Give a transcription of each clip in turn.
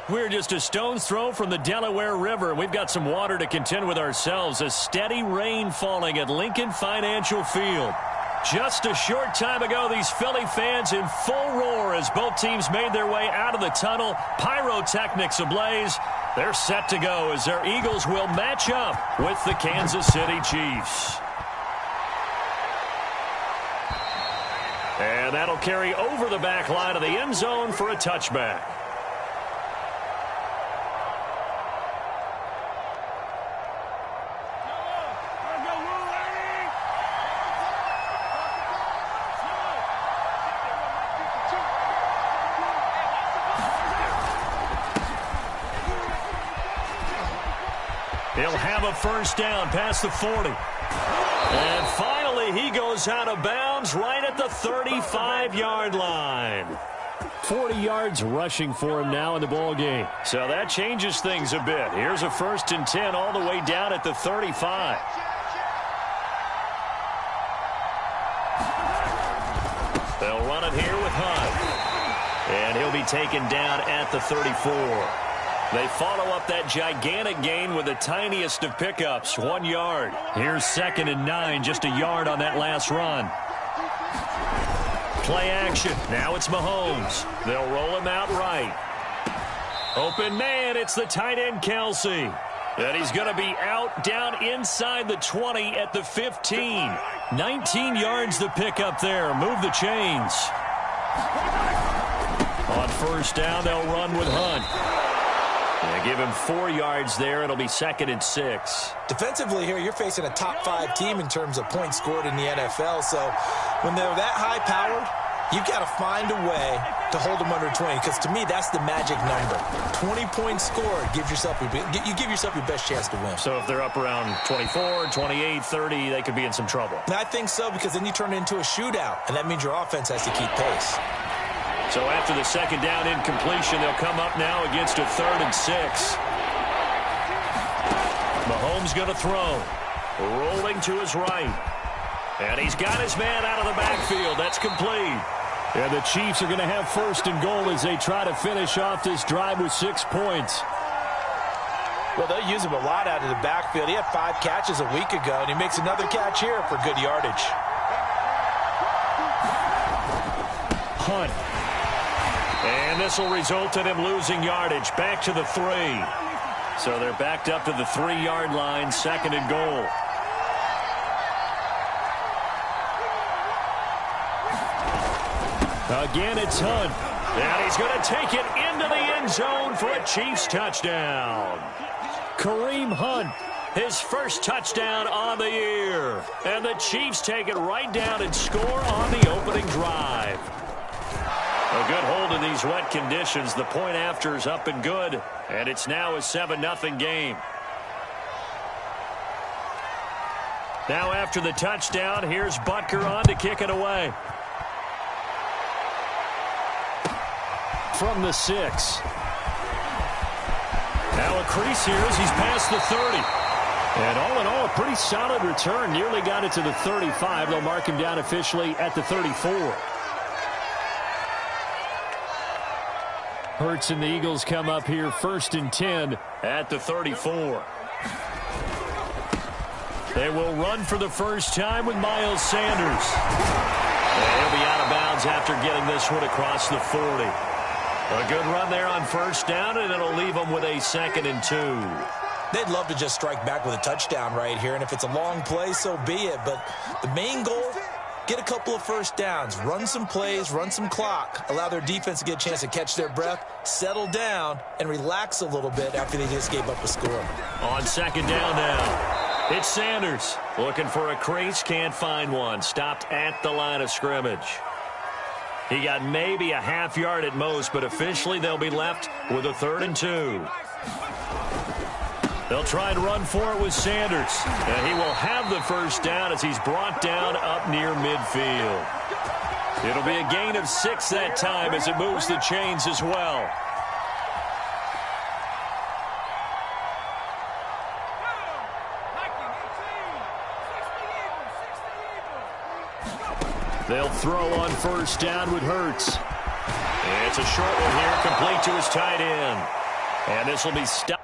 We're just a stone's throw from the Delaware River. We've got some water to contend with ourselves. A steady rain falling at Lincoln Financial Field. Just a short time ago, these Philly fans in full roar as both teams made their way out of the tunnel. Pyrotechnics ablaze. They're set to go as their Eagles will match up with the Kansas City Chiefs. And that'll carry over the back line of the end zone for a touchback. He'll have a first down past the 40. And finally, he goes out of bounds right at the 35-yard line. 40 yards rushing for him now in the ball game. So that changes things a bit. Here's a 1st and 10 all the way down at the 35. They'll run it here with Hunt. And he'll be taken down at the 34. They follow up that gigantic gain with the tiniest of pickups, 1 yard. Here's 2nd and 9, just a yard on that last run. Play action. Now it's Mahomes. They'll roll him out right. Open man, it's the tight end Kelsey. And he's going to be out down inside the 20 at the 15. 19 yards to pick up there. Move the chains. On 1st down, they'll run with Hunt. They give him 4 yards there. It'll be 2nd and 6. Defensively here, you're facing a top 5 team in terms of points scored in the NFL. So when they're that high-powered, you've got to find a way to hold them under 20, because to me, that's the magic number. 20 points scored, you give yourself your best chance to win. So if they're up around 24, 28, 30, they could be in some trouble. And I think so, because then you turn it into a shootout, and that means your offense has to keep pace. So after the 2nd down incompletion, they'll come up now against a 3rd and 6. Mahomes going to throw. Rolling to his right. And he's got his man out of the backfield. That's complete. And the Chiefs are going to have 1st and goal as they try to finish off this drive with 6 points. Well, they'll use him a lot out of the backfield. He had 5 catches a week ago, and he makes another catch here for good yardage. Hunt. And this will result in him losing yardage. Back to the 3. So they're backed up to the 3-yard line, 2nd and goal. Again, it's Hunt. And he's going to take it into the end zone for a Chiefs touchdown. Kareem Hunt, his first touchdown on the year. And the Chiefs take it right down and score on the opening drive. A good hold in these wet conditions. The point after is up and good. And it's now a 7-0 game. Now after the touchdown, here's Butker on to kick it away. From the 6. Now a crease here as he's past the 30. And all in all, a pretty solid return. Nearly got it to the 35. They'll mark him down officially at the 34. Hurts and the Eagles come up here 1st and 10 at the 34. They will run for the first time with Miles Sanders. And he'll be out of bounds after getting this one across the 40. A good run there on 1st down, and it'll leave them with a 2nd and 2. They'd love to just strike back with a touchdown right here, and if it's a long play, so be it. But the main goal, get a couple of 1st downs, run some plays, run some clock, allow their defense to get a chance to catch their breath, settle down, and relax a little bit after they just gave up a score. On 2nd down now, it's Sanders looking for a crease, can't find one. Stopped at the line of scrimmage. He got maybe a half yard at most, but officially they'll be left with a 3rd and 2. They'll try and run for it with Sanders. And he will have the 1st down as he's brought down up near midfield. It'll be a gain of 6 that time as it moves the chains as well. They'll throw on 1st down with Hurts. It's a short one here, complete to his tight end. And this will be stopped.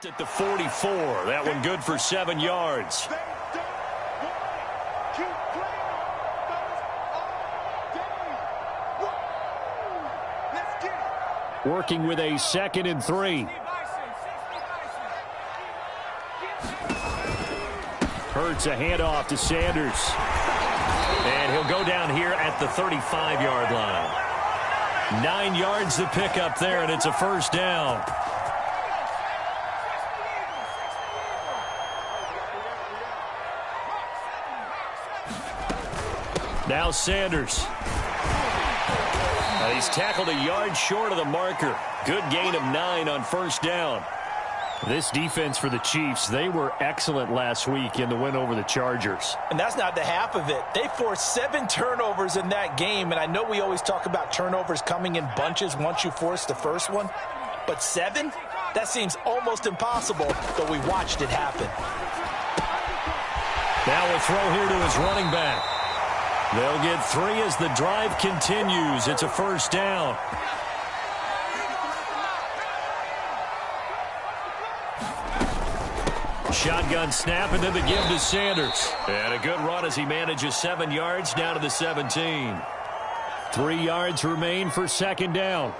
At the 44, that one good for 7 yards. Working with a 2nd and 3. Hurts a handoff to Sanders. And he'll go down here at the 35-yard line. 9 yards to pick up there, and it's a first down. Now Sanders. He's tackled a yard short of the marker. Good gain of 9 on first down. This defense for the Chiefs, they were excellent last week in the win over the Chargers. And that's not the half of it. They forced 7 turnovers in that game, and I know we always talk about turnovers coming in bunches once you force the first one, but 7? That seems almost impossible, but we watched it happen. Now a throw here to his running back. They'll get 3 as the drive continues. It's a first down. Shotgun snap, and then the give to Sanders. And a good run as he manages 7 yards down to the 17. 3 yards remain for second down.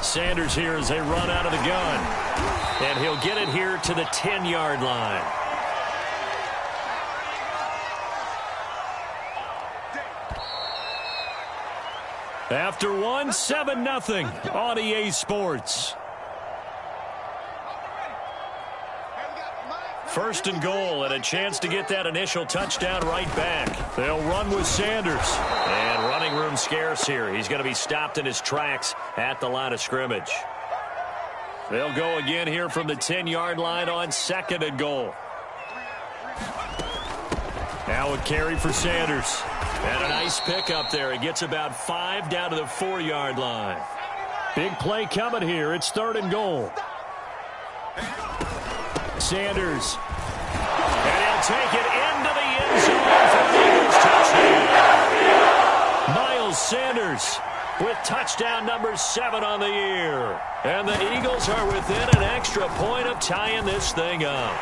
Sanders here as they run out of the gun. And he'll get it here to the 10-yard line. After one, 7-0 on EA Sports. First and goal, and a chance to get that initial touchdown right back. They'll run with Sanders. And running room scarce here. He's going to be stopped in his tracks at the line of scrimmage. They'll go again here from the 10-yard line on second and goal. Now a carry for Sanders. And a nice pickup there. He gets about 5 down to the 4-yard line. Big play coming here. It's third and goal. Sanders. And he'll take it into the end zone for the Eagles touchdown. Miles Sanders with touchdown number 7 on the year. And the Eagles are within an extra point of tying this thing up.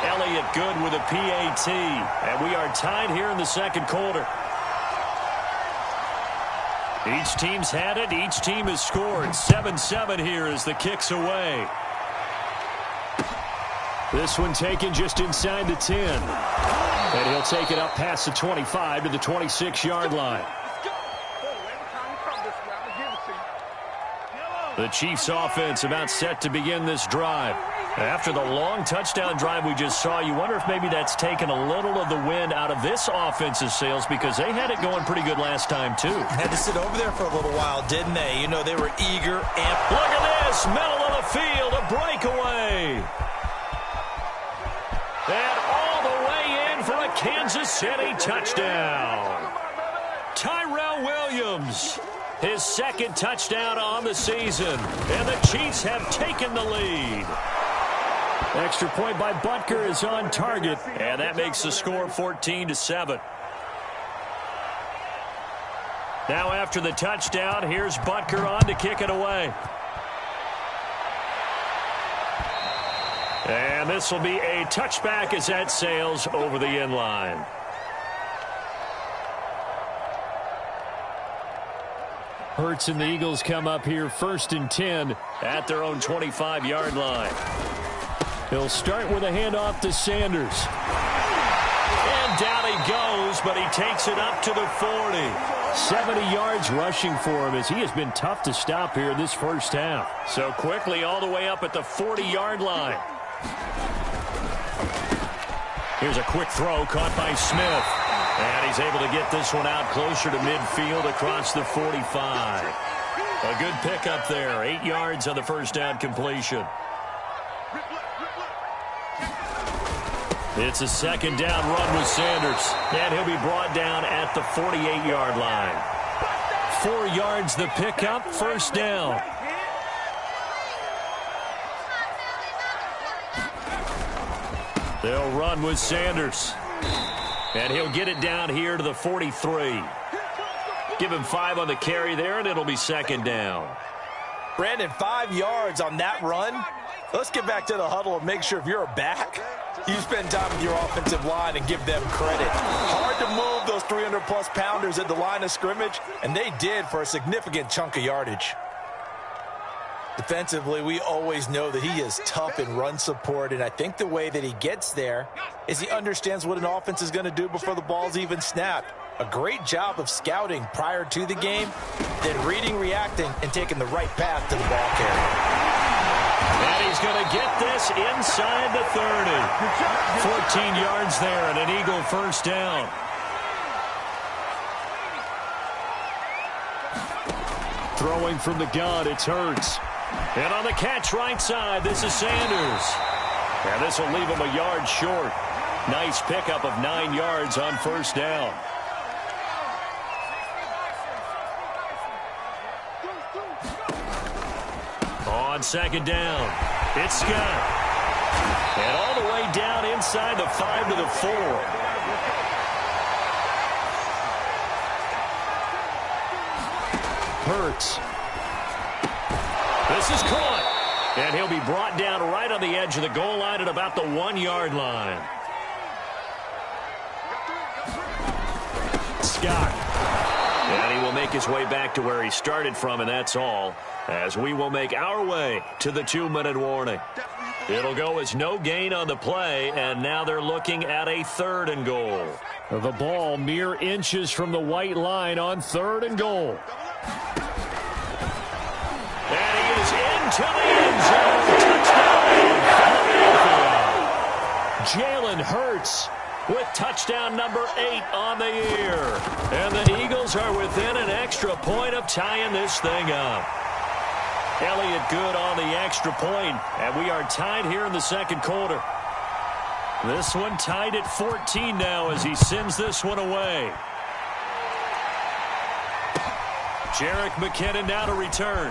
Elliott good with a PAT. And we are tied here in the second quarter. Each team's had it. Each team has scored. 7-7 here as the kick's away. This one taken just inside the 10. And he'll take it up past the 25 to the 26-yard line. The Chiefs offense about set to begin this drive. After the long touchdown drive we just saw, you wonder if maybe that's taken a little of the wind out of this offense's sails, because they had it going pretty good last time, too. Had to sit over there for a little while, didn't they? You know, they were eager. Look at this, middle of the field, a breakaway. And all the way in for a Kansas City touchdown. Tyrell Williams, his second touchdown on the season. And the Chiefs have taken the lead. Extra point by Butker is on target. And that makes the score 14-7. Now after the touchdown, here's Butker on to kick it away. And this will be a touchback as that sails over the end line. Hurts and the Eagles come up here 1st and 10 at their own 25-yard line. He'll start with a handoff to Sanders. And down he goes, but he takes it up to the 40. 70 yards rushing for him as he has been tough to stop here this first half. So quickly all the way up at the 40-yard line. Here's a quick throw caught by Smith. And he's able to get this one out closer to midfield across the 45. A good pickup there. 8 yards on the first down completion. It's a second down run with Sanders. And he'll be brought down at the 48-yard line. 4 yards the pickup, first down. They'll run with Sanders. And he'll get it down here to the 43. Give him 5 on the carry there, and it'll be second down. Brandon, 5 yards on that run. Let's get back to the huddle and make sure if you're a back, you spend time with your offensive line and give them credit. Hard to move those 300-plus pounders at the line of scrimmage, and they did for a significant chunk of yardage. Defensively, we always know that he is tough in run support, and I think the way that he gets there is he understands what an offense is going to do before the ball's even snapped. A great job of scouting prior to the game, then reading, reacting, and taking the right path to the ball carrier. And he's going to get this inside the 30. 14 yards there and an Eagle first down. Throwing from the gun, it's Hurts. And on the catch right side, this is Sanders. And this will leave him a yard short. Nice pickup of 9 yards on first down. On second down, it's Scott. And all the way down inside the 5 to the 4. Hurts. This is caught. And he'll be brought down right on the edge of the goal line at about the 1-yard line. Scott. And he will make his way back to where he started from, and that's all, as we will make our way to the 2-minute warning. It'll go as no gain on the play, and now they're looking at a 3rd and goal. The ball mere inches from the white line on 3rd and goal. And he is into the end zone. Touchdown, Philadelphia. Jalen Hurts with touchdown number 8 on the year. And the Eagles are within an extra point of tying this thing up. Elliott good on the extra point, and we are tied here in the second quarter. This one tied at 14 now as he sends this one away. Jerick McKinnon now to return.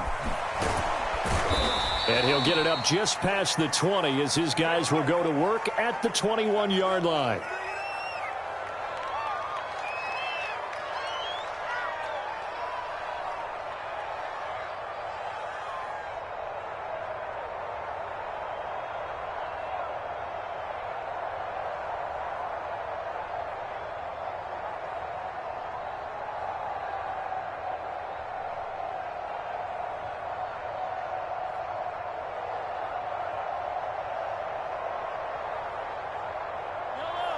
And he'll get it up just past the 20 as his guys will go to work at the 21-yard line.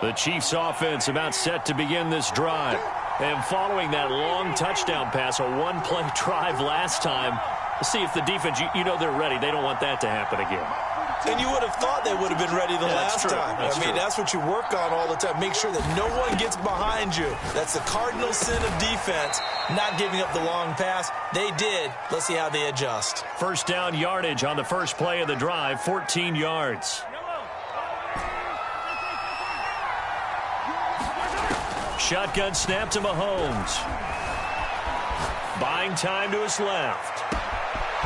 The Chiefs offense about set to begin this drive. And following that long touchdown pass, a one-play drive last time, see if the defense, you know they're ready. They don't want that to happen again. And you would have thought they would have been ready the last time. I mean, that's what you work on all the time. Make sure that no one gets behind you. That's the cardinal sin of defense, not giving up the long pass. They did. Let's see how they adjust. First down yardage on the first play of the drive, 14 yards. Shotgun snap to Mahomes. Buying time to his left.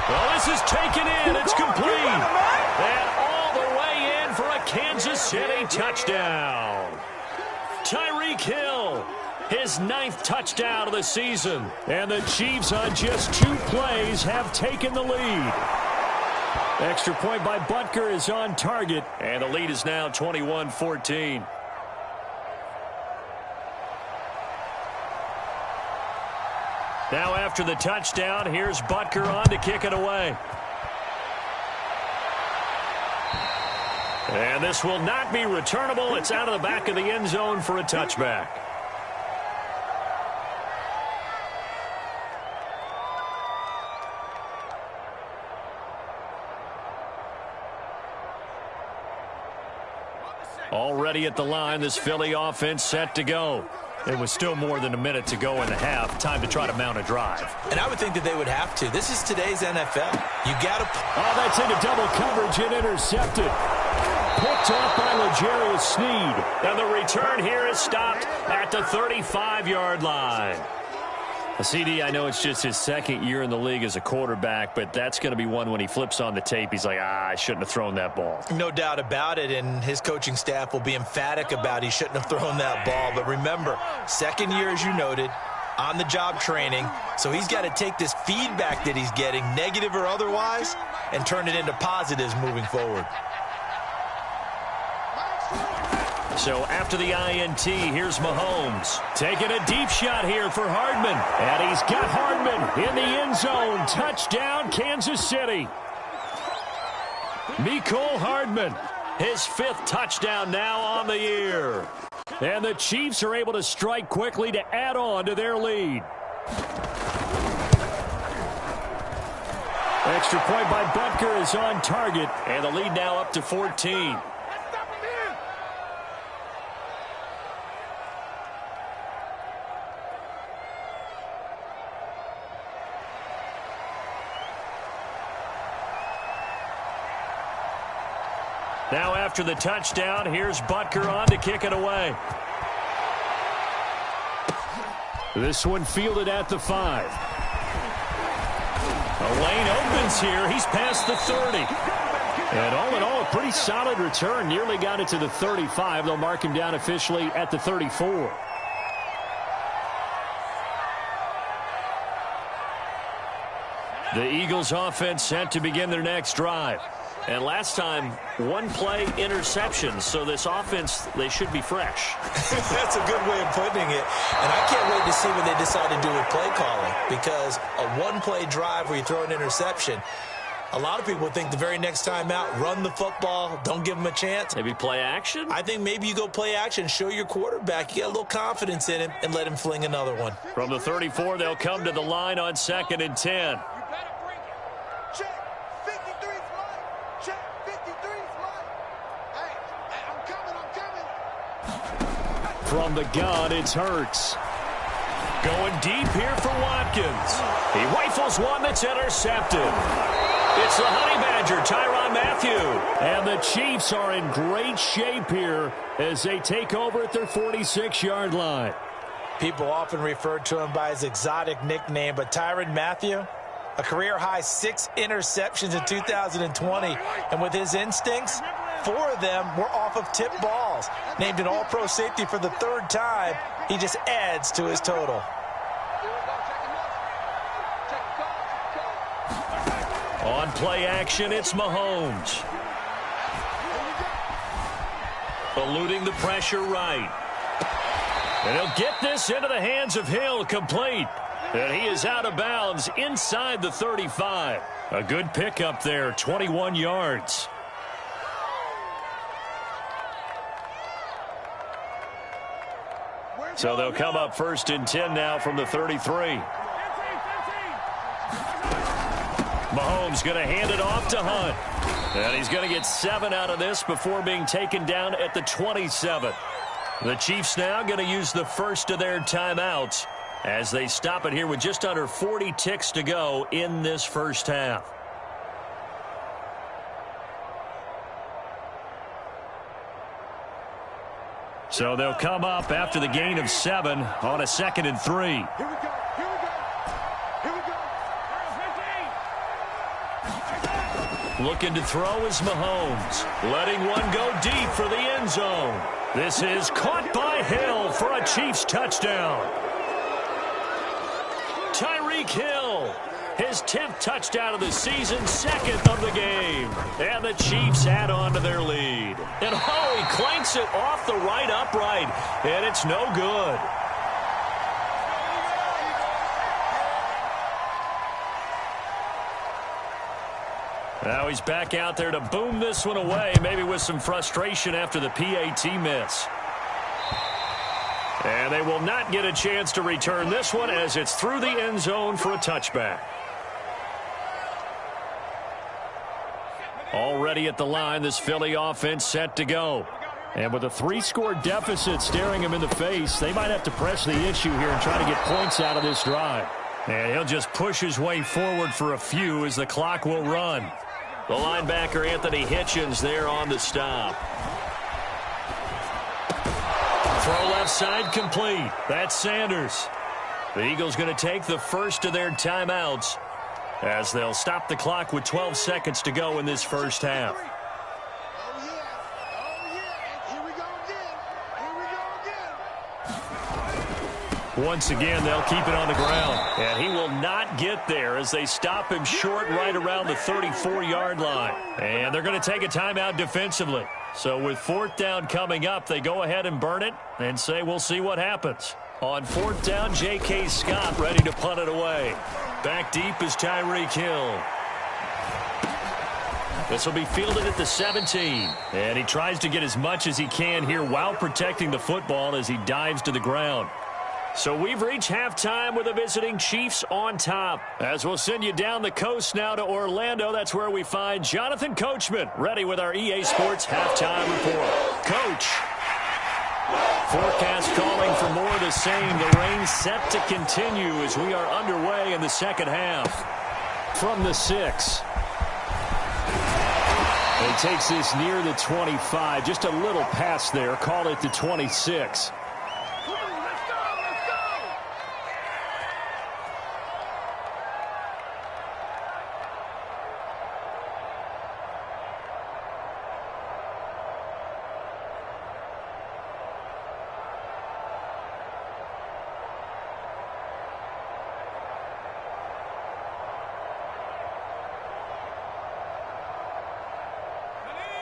Well, this is taken in. It's complete. And all the way in for a Kansas City touchdown. Tyreek Hill, his 9th touchdown of the season. And the Chiefs on just 2 plays have taken the lead. Extra point by Butker is on target. And the lead is now 21-14. Now after the touchdown, here's Butker on to kick it away. And this will not be returnable. It's out of the back of the end zone for a touchback. Already at the line, this Philly offense set to go. It was still more than a minute to go in the half. Time to try to mount a drive. And I would think that they would have to. This is today's NFL. You got to... Oh, that's into double coverage and intercepted. Picked off by L'Jarius Sneed. And the return here is stopped at the 35-yard line. CD, I know it's just his 2nd year in the league as a quarterback, but that's going to be one when he flips on the tape. He's like, I shouldn't have thrown that ball. No doubt about it, and his coaching staff will be emphatic about he shouldn't have thrown that ball. But remember, 2nd year, as you noted, on-the-job training, so he's got to take this feedback that he's getting, negative or otherwise, and turn it into positives moving forward. So after the INT, here's Mahomes. Taking a deep shot here for Hardman. And he's got Hardman in the end zone. Touchdown, Kansas City. Mecole Hardman, his 5th touchdown now on the year. And the Chiefs are able to strike quickly to add on to their lead. Extra point by Butker is on target. And the lead now up to 14. Now after the touchdown, here's Butker on to kick it away. This one fielded at the 5. A lane opens here. He's past the 30. And all in all, a pretty solid return. Nearly got it to the 35. They'll mark him down officially at the 34. The Eagles offense set to begin their next drive. And last time, 1-play interception. So this offense, they should be fresh. That's a good way of putting it. And I can't wait to see what they decide to do with play calling. Because a 1-play drive where you throw an interception, a lot of people think the very next time out, run the football, don't give them a chance. Maybe play action? I think maybe you go play action, show your quarterback you got a little confidence in him, and let him fling another one. From the 34, they'll come to the line on 2nd and 10. From the gun, it's Hurts. Going deep here for Watkins. He rifles one that's intercepted. It's the Honey Badger, Tyrann Mathieu. And the Chiefs are in great shape here as they take over at their 46-yard line. People often refer to him by his exotic nickname, but Tyrann Mathieu, a career-high 6 interceptions in 2020. And with his instincts, 4 of them were off of tip balls. Named an all-pro safety for the 3rd time, he just adds to his total. On play action, it's Mahomes. Eluding the pressure right. And he'll get this into the hands of Hill, complete. And he is out of bounds inside the 35. A good pickup there, 21 yards. So they'll come up 1st and 10 now from the 33. Mahomes going to hand it off to Hunt. And he's going to get 7 out of this before being taken down at the 27. The Chiefs now going to use the first of their timeouts as they stop it here with just under 40 ticks to go in this first half. So they'll come up after the gain of 7 on a 2nd and 3. Here we go. Here we go. Looking to throw is Mahomes. Letting one go deep for the end zone. This is caught by Hill for a Chiefs touchdown. Tyreek Hill, his 10th touchdown of the season, 2nd of the game. And the Chiefs add on to their lead. And he clanks it off the right upright, and it's no good. Now he's back out there to boom this one away, maybe with some frustration after the PAT miss. And they will not get a chance to return this one as it's through the end zone for a touchback. Already at the line, this Philly offense set to go. And with a 3-score deficit staring him in the face, they might have to press the issue here and try to get points out of this drive. And he'll just push his way forward for a few as the clock will run. The linebacker, Anthony Hitchens, there on the stop. Throw left side complete. That's Sanders. The Eagles going to take the first of their timeouts as they'll stop the clock with 12 seconds to go in this first half. Once again, they'll keep it on the ground. And he will not get there as they stop him short right around the 34-yard line. And they're going to take a timeout defensively. So with 4th down coming up, they go ahead and burn it and say we'll see what happens. On 4th down, J.K. Scott ready to punt it away. Back deep is Tyreek Hill. This will be fielded at the 17. And he tries to get as much as he can here while protecting the football as he dives to the ground. So we've reached halftime with the visiting Chiefs on top. As we'll send you down the coast now to Orlando, that's where we find Jonathan Coachman ready with our EA Sports halftime report. Coach. Forecast calling for more of the same. The rain set to continue as we are underway in the second half. From the 6. He takes this near the 25. Just a little pass there. Call it the 26.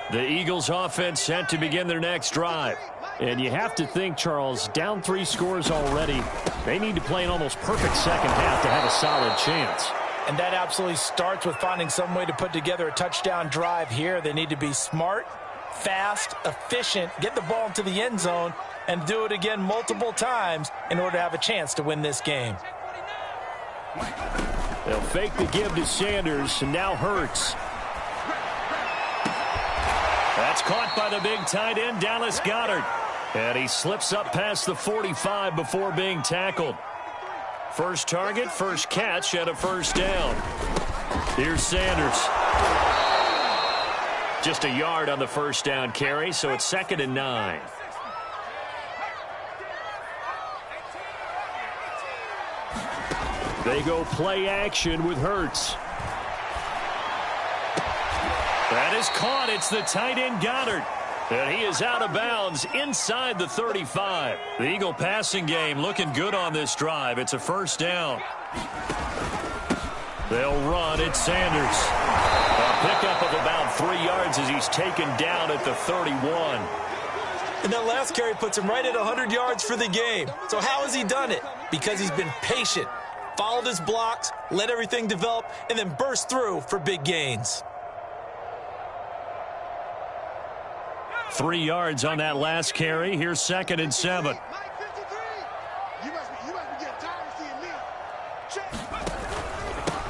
The Eagles offense set to begin their next drive. And you have to think, Charles, down 3 scores already. They need to play an almost perfect second half to have a solid chance. And that absolutely starts with finding some way to put together a touchdown drive here. They need to be smart, fast, efficient, get the ball into the end zone, and do it again multiple times in order to have a chance to win this game. They'll fake the give to Sanders, and now Hurts. That's caught by the big tight end, Dallas Goedert. And he slips up past the 45 before being tackled. First target, first catch, and a first down. Here's Sanders. Just a yard on the first down carry, so it's 2nd and 9. They go play action with Hurts. That is caught. It's the tight end Goddard. And he is out of bounds inside the 35. The Eagle passing game looking good on this drive. It's a first down. They'll run. It's Sanders. A pickup of about 3 yards as he's taken down at the 31. And that last carry puts him right at 100 yards for the game. So how has he done it? Because he's been patient, followed his blocks, let everything develop, and then burst through for big gains. 3 yards on that last carry. Here's 2nd and 7.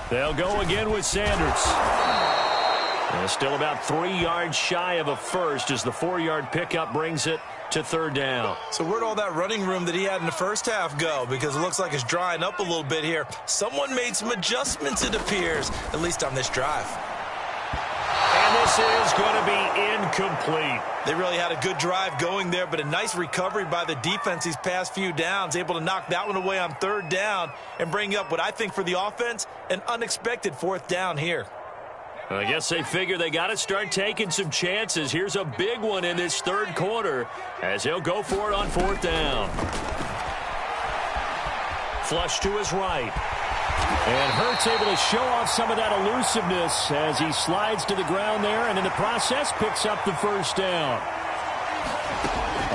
They'll go again with Sanders. And still about 3 yards shy of a first as the 4-yard pickup brings it to 3rd down. So where'd all that running room that he had in the first half go? Because it looks like it's drying up a little bit here. Someone made some adjustments, it appears, at least on this drive. And this is going to be incomplete. They really had a good drive going there, but a nice recovery by the defense these past few downs, able to knock that one away on 3rd down and bring up what I think for the offense, an unexpected 4th down here. I guess they figure they got to start taking some chances. Here's a big one in this 3rd quarter as he'll go for it on 4th down. Flush to his right. And Hurts able to show off some of that elusiveness as he slides to the ground there, and in the process picks up the first down.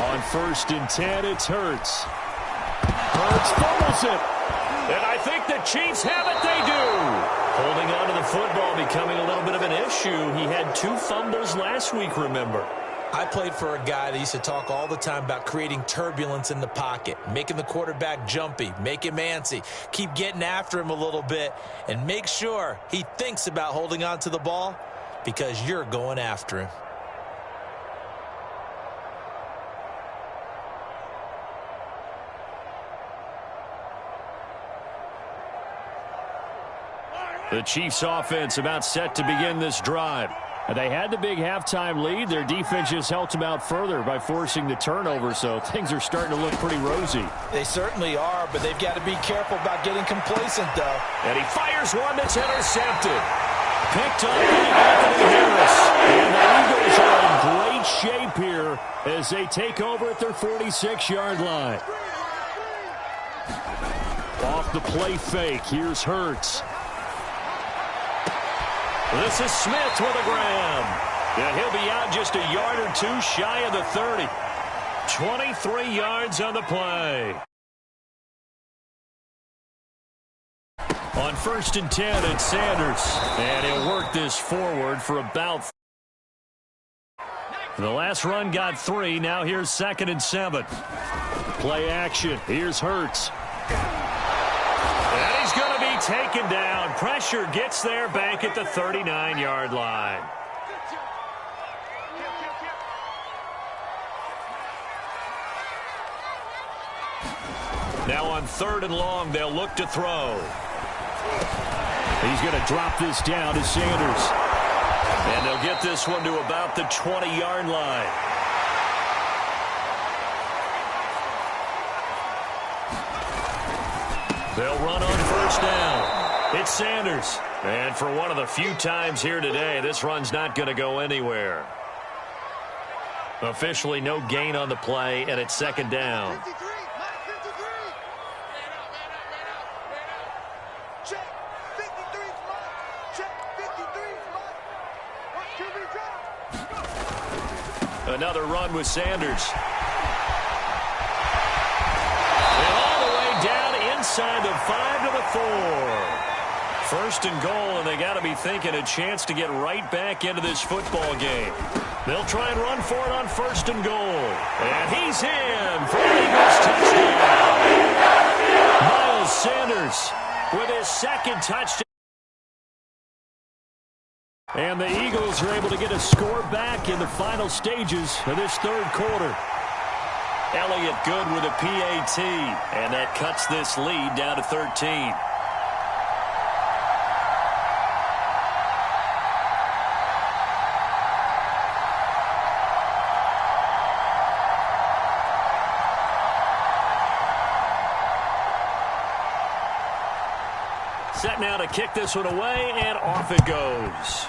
On 1st and 10, it's Hurts. Hurts fumbles it. And I think the Chiefs have it. They do. Holding on to the football becoming a little bit of an issue. He had 2 fumbles last week, remember. I played for a guy that used to talk all the time about creating turbulence in the pocket, making the quarterback jumpy, make him antsy, keep getting after him a little bit, and make sure he thinks about holding on to the ball because you're going after him. The Chiefs offense about set to begin this drive. They had the big halftime lead. Their defense just helped them out further by forcing the turnover, so things are starting to look pretty rosy. They certainly are, but they've got to be careful about getting complacent, though. And he fires one that's intercepted. Picked up by Anthony Harris. And the Eagles are in great shape here as they take over at their 46-yard line. Off the play fake, here's Hurts. This is Smith with a grab. Yeah, he'll be out just a yard or two shy of the 30. 23 yards on the play. On 1st and 10, it's Sanders. And he'll work this forward for about... The last run got 3. Now here's 2nd and 7. Play action. Here's Hurts. And he's going to be taken down. Pressure gets there back at the 39-yard line. Now on 3rd and long, they'll look to throw. He's going to drop this down to Sanders. And they'll get this one to about the 20-yard line. They'll run on 1st down. It's Sanders. And for one of the few times here today, this run's not going to go anywhere. Officially no gain on the play, and it's 2nd down. 53, check, 53 spot, check, 53 spot. What should we drop? Another run with Sanders. And all the way down inside the 5 to the 4. 1st and goal, and they got to be thinking a chance to get right back into this football game. They'll try and run for it on 1st and goal. And he's in for the Eagles touchdown. Miles Sanders with his 2nd touchdown. And the Eagles are able to get a score back in the final stages of this 3rd quarter. Elliott good with a PAT, and that cuts this lead down to 13. Set now to kick this one away, and off it goes.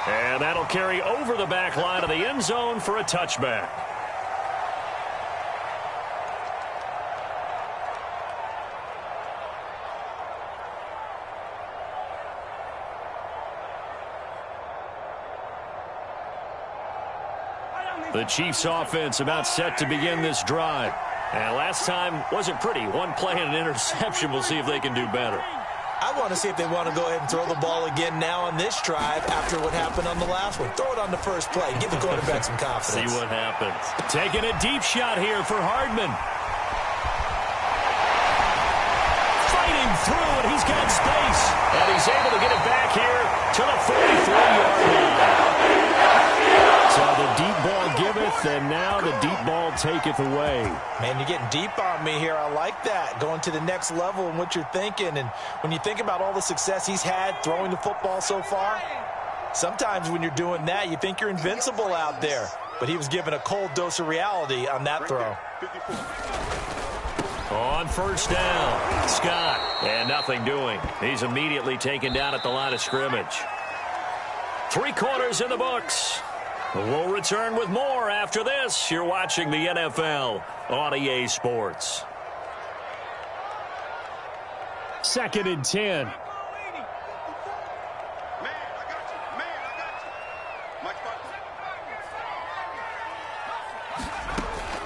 And that'll carry over the back line of the end zone for a touchback. The Chiefs offense about set to begin this drive. And last time wasn't pretty. One play and an interception. We'll see if they can do better. I want to see if they want to go ahead and throw the ball again now on this drive after what happened on the last one. Throw it on the first play. Give the quarterback some confidence. See what happens. Taking a deep shot here for Hardman. Fighting through, and he's got space. And he's able to get it back here to the 44-yard line. So the deep ball giveth, and now the deep ball taketh away. Man, you're getting deep on me here. I like that. Going to the next level in what you're thinking. And when you think about all the success he's had throwing the football so far, sometimes when you're doing that, you think you're invincible out there. But he was given a cold dose of reality on that throw. On 1st down, Scott. And nothing doing. He's immediately taken down at the line of scrimmage. 3 quarters in the books. We'll return with more after this. You're watching the NFL on EA Sports. 2nd and 10.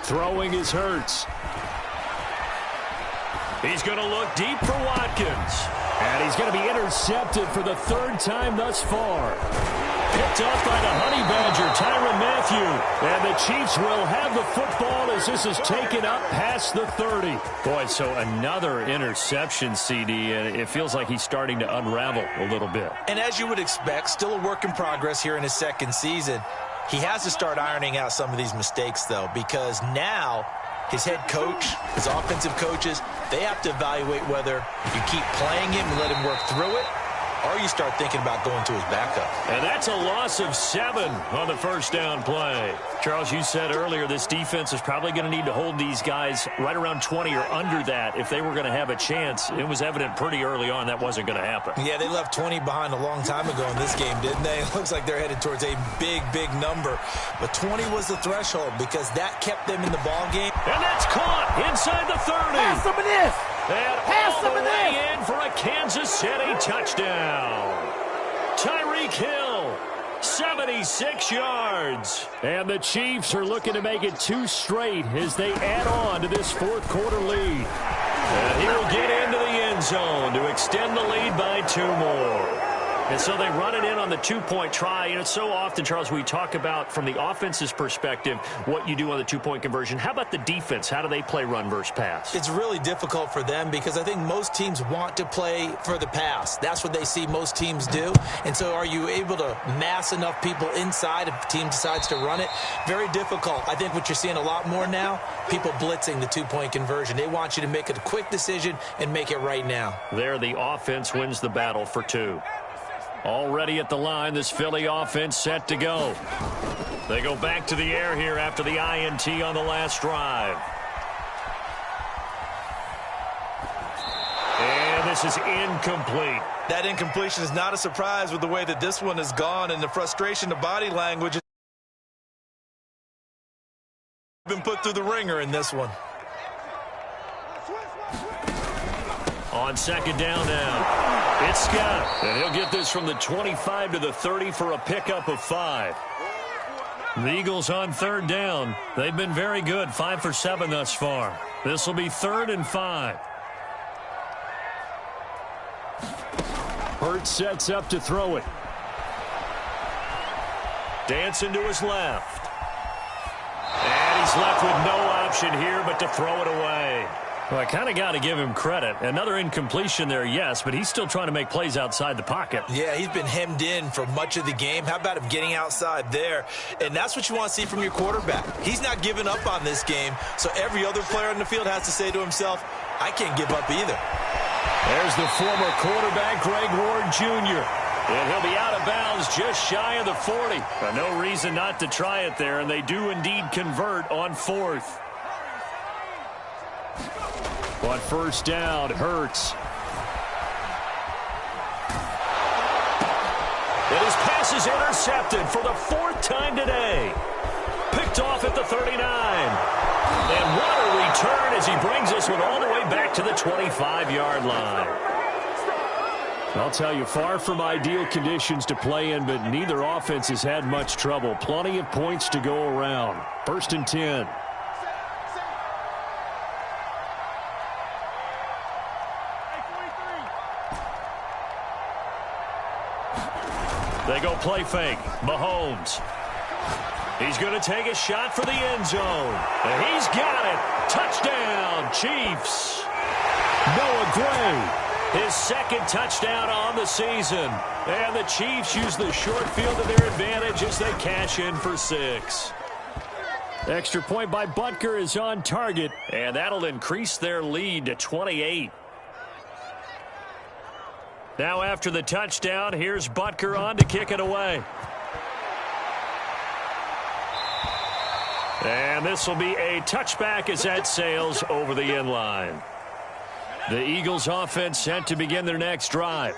Throwing is Hurts. He's going to look deep for Watkins. And he's going to be intercepted for the 3rd time thus far. Picked up by the Honey Badger, Tyrann Mathieu. And the Chiefs will have the football as this is taken up past the 30. Boy, so another interception, CD, and it feels like he's starting to unravel a little bit. And as you would expect, still a work in progress here in his 2nd season. He has to start ironing out some of these mistakes, though, because now his head coach, his offensive coaches, they have to evaluate whether you keep playing him and let him work through it, or you start thinking about going to his backup. And that's a loss of 7 on the first down play. Charles, you said earlier this defense is probably going to need to hold these guys right around 20 or under that if they were going to have a chance. It was evident pretty early on that wasn't going to happen. Yeah, they left 20 behind a long time ago in this game, didn't they? It looks like they're headed towards a big, big number. But 20 was the threshold because that kept them in the ball game. And that's caught inside the 30. Pass some of this. And Pass all some the of way this. in for a Kansas City touchdown. Tyreek Hill, 76 yards. And the Chiefs are looking to make it 2 straight as they add on to this fourth quarter lead. And he will get into the end zone to extend the lead by 2 more. And so they run it in on the 2-point try. You know, so often, Charles, we talk about from the offense's perspective what you do on the 2-point conversion. How about the defense? How do they play run versus pass? It's really difficult for them because I think most teams want to play for the pass. That's what they see most teams do. And so are you able to mass enough people inside if the team decides to run it? Very difficult. I think what you're seeing a lot more now, people blitzing the 2-point conversion. They want you to make a quick decision and make it right now. There, the offense wins the battle for 2. Already at the line, this Philly offense set to go. They go back to the air here after the INT on the last drive. And this is incomplete. That incompletion is not a surprise with the way that this one has gone and the frustration, the body language has been put through the ringer in this one. On second down now, it's Scott. And he'll get this from the 25 to the 30 for a pickup of 5. The Eagles on third down. They've been very good, 5 for 7 thus far. This will be 3rd and 5. Hurts sets up to throw it. Dancing to his left. And he's left with no option here but to throw it away. Well, I kind of got to give him credit. Another incompletion there, yes, but he's still trying to make plays outside the pocket. Yeah, he's been hemmed in for much of the game. How about him getting outside there? And that's what you want to see from your quarterback. He's not giving up on this game, so every other player on the field has to say to himself, I can't give up either. There's the former quarterback, Greg Ward Jr., and he'll be out of bounds just shy of the 40. No reason not to try it there, and they do indeed convert on 4th. On first down, Hurts. And his pass is intercepted for the 4th time today. Picked off at the 39. And what a return as he brings this one all the way back to the 25-yard line. I'll tell you, far from ideal conditions to play in, but neither offense has had much trouble. Plenty of points to go around. 1st and 10. They go play fake. Mahomes. He's going to take a shot for the end zone. And he's got it. Touchdown, Chiefs. Noah Gray. His 2nd touchdown on the season. And the Chiefs use the short field to their advantage as they cash in for 6. Extra point by Butker is on target. And that'll increase their lead to 28. Now after the touchdown, here's Butker on to kick it away. And this will be a touchback as that sails over the end line. The Eagles offense set to begin their next drive.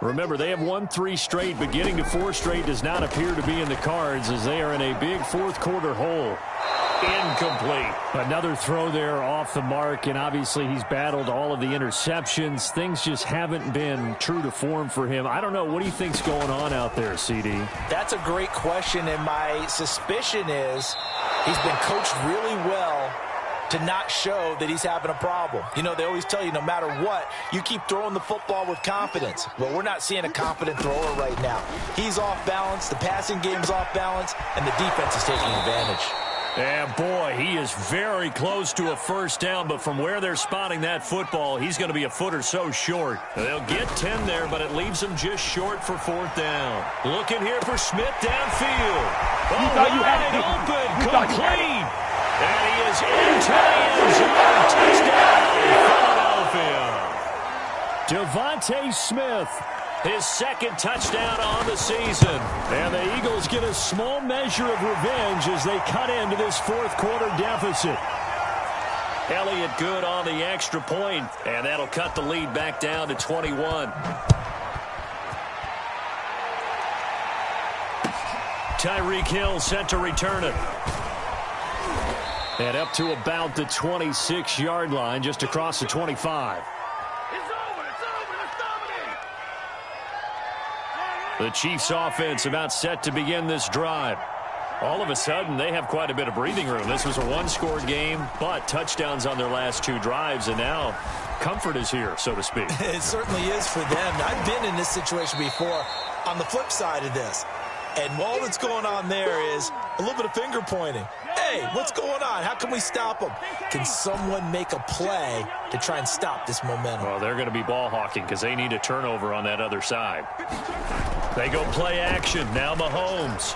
Remember, they have won 3 straight, but getting to 4 straight does not appear to be in the cards as they are in a big 4th quarter hole. Incomplete. Another throw there off the mark, and obviously he's battled all of the interceptions. Things just haven't been true to form for him. I don't know. What do you think's going on out there, CD? That's a great question, and my suspicion is he's been coached really well to not show that he's having a problem. You know, they always tell you no matter what, you keep throwing the football with confidence. Well, we're not seeing a confident thrower right now. He's off balance, the passing game's off balance, and the defense is taking advantage. And boy, he is very close to a 1st down, but from where they're spotting that football, he's going to be a foot or so short. They'll get 10 there, but it leaves him just short for 4th down. Looking here for Smith downfield. Oh, wide open, complete. And he is into the end zone. Touchdown, Philadelphia. Devontae Smith His second touchdown on the season. And the Eagles get a small measure of revenge as they cut into this fourth quarter deficit. Elliott good on the extra point, and that'll cut the lead back down to 21. Tyreek Hill set to return it. And up to about the 26-yard line, just across the 25. The Chiefs offense about set to begin this drive. All of a sudden, they have quite a bit of breathing room. This was a one-score game, but touchdowns on their last two drives, and now comfort is here, so to speak. It certainly is for them. I've been in this situation before on the flip side of this. And all that's going on there is a little bit of finger pointing. Hey, what's going on? How can we stop them? Can someone make a play to try and stop this momentum? Well, they're going to be ball hawking because they need a turnover on that other side. They go play action. Now Mahomes.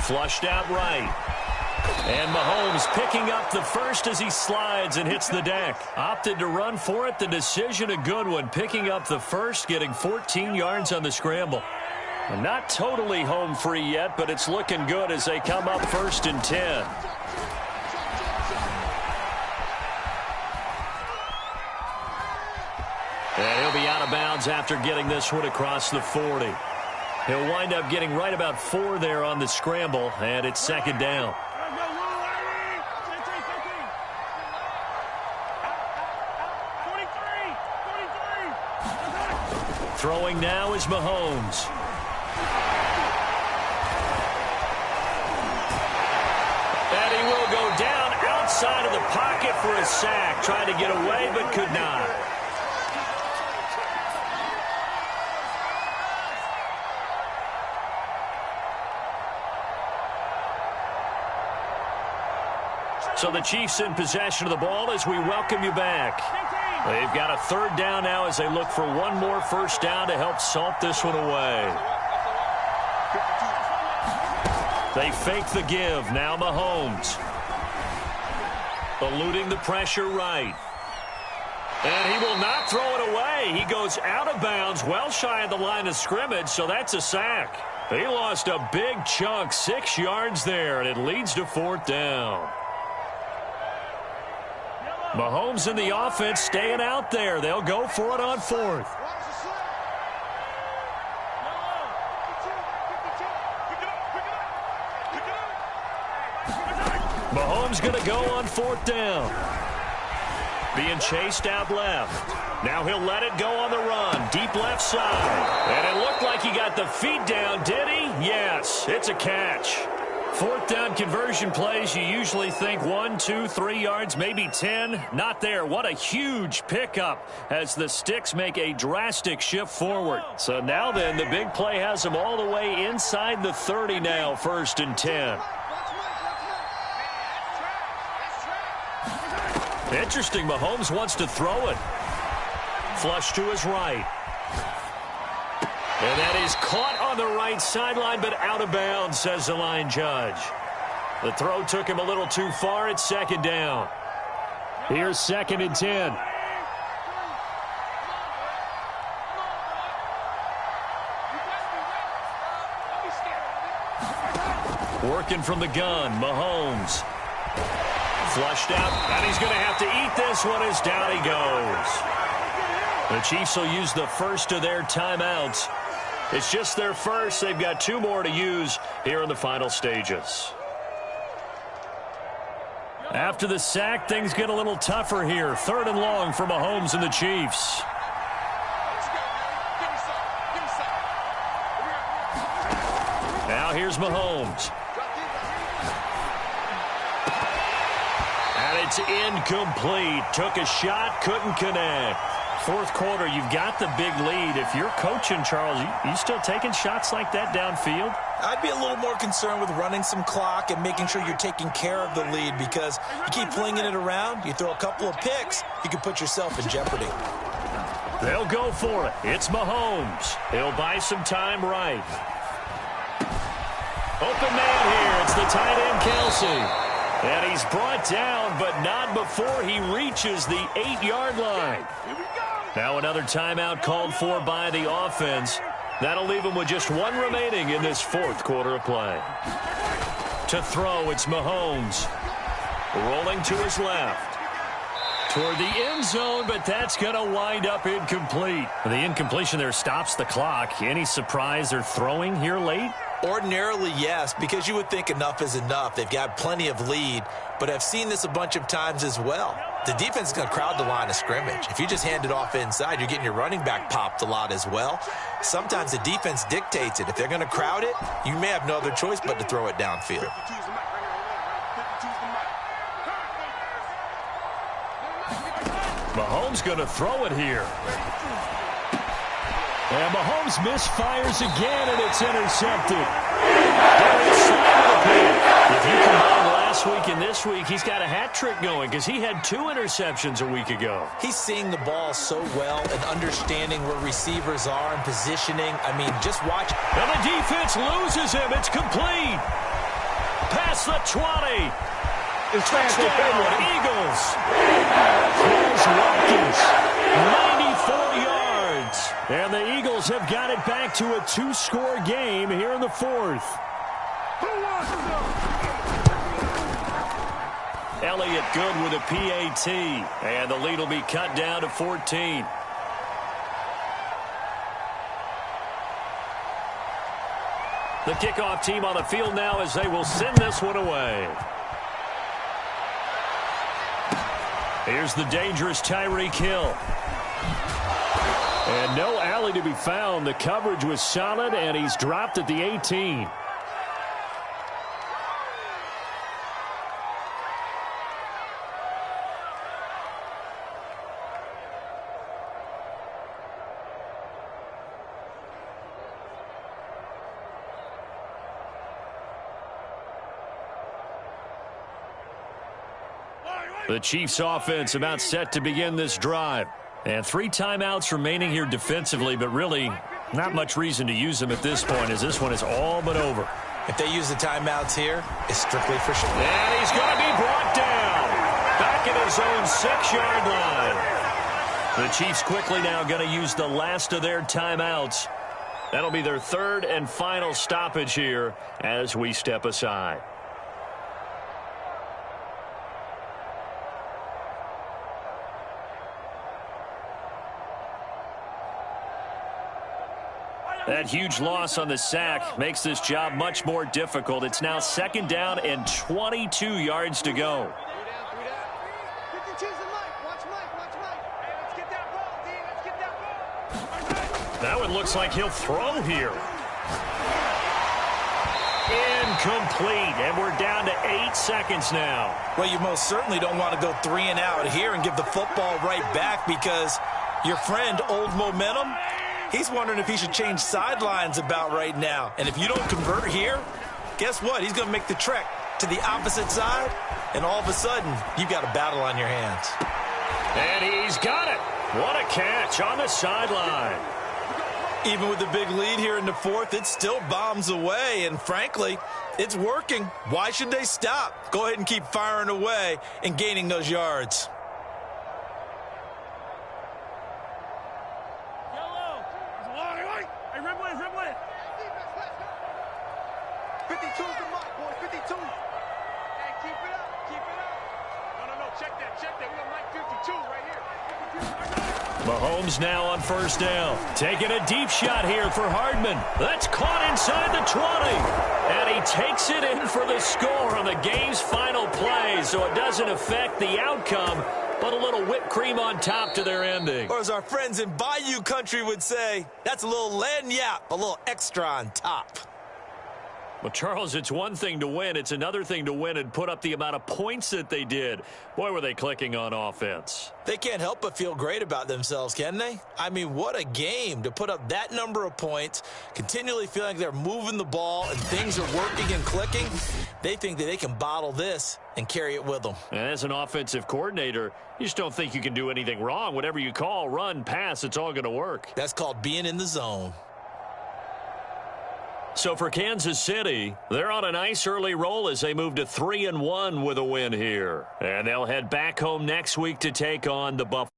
Flushed out right. And Mahomes picking up the first as he slides and hits the deck. Opted to run for it. The decision a good one. Picking up the first, getting 14 yards on the scramble. Not totally home free yet, but it's looking good as they come up 1st and 10. And he'll be out of bounds after getting this one across the 40. He'll wind up getting right about 4 there on the scramble, and it's 2nd down. Throwing now is Mahomes. And he will go down outside of the pocket for a sack. Tried to get away, but could not. So the Chiefs in possession of the ball as we welcome you back. They've got a 3rd down now as they look for one more first down to help salt this one away. They fake the give. Now Mahomes. Eluding the pressure right. And he will not throw it away. He goes out of bounds, well shy of the line of scrimmage, so that's a sack. He lost a big chunk, 6 yards there, and it leads to 4th down. Mahomes and the offense staying out there. They'll go for it on 4th. Mahomes going to go on 4th down. Being chased out left. Now he'll let it go on the run. Deep left side. And it looked like he got the feet down, did he? Yes, it's a catch. 4th down conversion plays, you usually think 1, 2, 3 yards, maybe 10. Not there. What a huge pickup as the sticks make a drastic shift forward. So now then, the big play has them all the way inside the 30 now, 1st and 10. Interesting, Mahomes wants to throw it. Flush to his right. And that is caught on the right sideline, but out of bounds, says the line judge. The throw took him a little too far. It's 2nd down. Here's 2nd and 10. Working from the gun, Mahomes. Flushed out, and he's going to have to eat this one as down he goes. The Chiefs will use the first of their timeouts. It's just their first. They've got 2 more to use here in the final stages. After the sack, things get a little tougher here. 3rd and long for Mahomes and the Chiefs. Now here's Mahomes. And it's incomplete. Took a shot, couldn't connect. 4th quarter, you've got the big lead. If you're coaching, Charles, you still taking shots like that downfield? I'd be a little more concerned with running some clock and making sure you're taking care of the lead, because you keep flinging it around, you throw a couple of picks, you can put yourself in jeopardy. They'll go for it. It's Mahomes. He'll buy some time right. Open man here. It's the tight end, Kelsey. And he's brought down, but not before he reaches the 8-yard line. Now another timeout called for by the offense. That'll leave them with just one remaining in this fourth quarter of play. To throw, it's Mahomes. Rolling to his left. Toward the end zone, but that's going to wind up incomplete. The incompletion there stops the clock. Any surprise they're throwing here late? Ordinarily, yes, because you would think enough is enough. They've got plenty of lead, but I've seen this a bunch of times as well. The defense is going to crowd the line of scrimmage. If you just hand it off inside, you're getting your running back popped a lot as well. Sometimes the defense dictates it. If they're going to crowd it, you may have no other choice but to throw it downfield. Mahomes going to throw it here. And Mahomes misfires again, and it's intercepted. If you combine last week and this week, he's got a hat trick going because he had 2 interceptions a week ago. He's seeing the ball so well and understanding where receivers are and positioning. I mean, just watch. And the defense loses him. It's complete. Past the 20. Touchdown, Eagles. Here's Watkins. 94 yards. And the Eagles have got it back to a 2-score game here in the fourth. Elliott good with a PAT. And the lead will be cut down to 14. The kickoff team on the field now as they will send this one away. Here's the dangerous Tyreek Hill. And no alley to be found. The coverage was solid, and he's dropped at the 18. The Chiefs offense about set to begin this drive. And 3 timeouts remaining here defensively, but really not much reason to use them at this point as this one is all but over. If they use the timeouts here, it's strictly for sure. And he's going to be brought down. Back at his own 6-yard line. The Chiefs quickly now going to use the last of their timeouts. That'll be their 3rd and final stoppage here as we step aside. That huge loss on the sack makes this job much more difficult. It's now 2nd down and 22 yards to go. That one looks like he'll throw here. Incomplete, and we're down to 8 seconds now. Well, you most certainly don't want to go 3 and out here and give the football right back because your friend, Old Momentum, he's wondering if he should change sidelines about right now. And if you don't convert here, guess what? He's going to make the trek to the opposite side, and all of a sudden, you've got a battle on your hands. And he's got it. What a catch on the sideline. Even with the big lead here in the fourth, it still bombs away, and frankly, it's working. Why should they stop? Go ahead and keep firing away and gaining those yards. Mahomes now on 1st down. Taking a deep shot here for Hardman. That's caught inside the 20. And he takes it in for the score on the game's final play. So it doesn't affect the outcome, but a little whipped cream on top to their ending. Or as our friends in Bayou Country would say, that's a little lagniappe, a little extra on top. Well, Charles, it's one thing to win. It's another thing to win and put up the amount of points that they did. Boy, were they clicking on offense. They can't help but feel great about themselves, can they? I mean, what a game to put up that number of points, continually feeling like they're moving the ball and things are working and clicking. They think that they can bottle this and carry it with them. And as an offensive coordinator, you just don't think you can do anything wrong. Whatever you call, run, pass, it's all going to work. That's called being in the zone. So for Kansas City, they're on a nice early roll as they move to 3-1 with a win here. And they'll head back home next week to take on the Buffalo.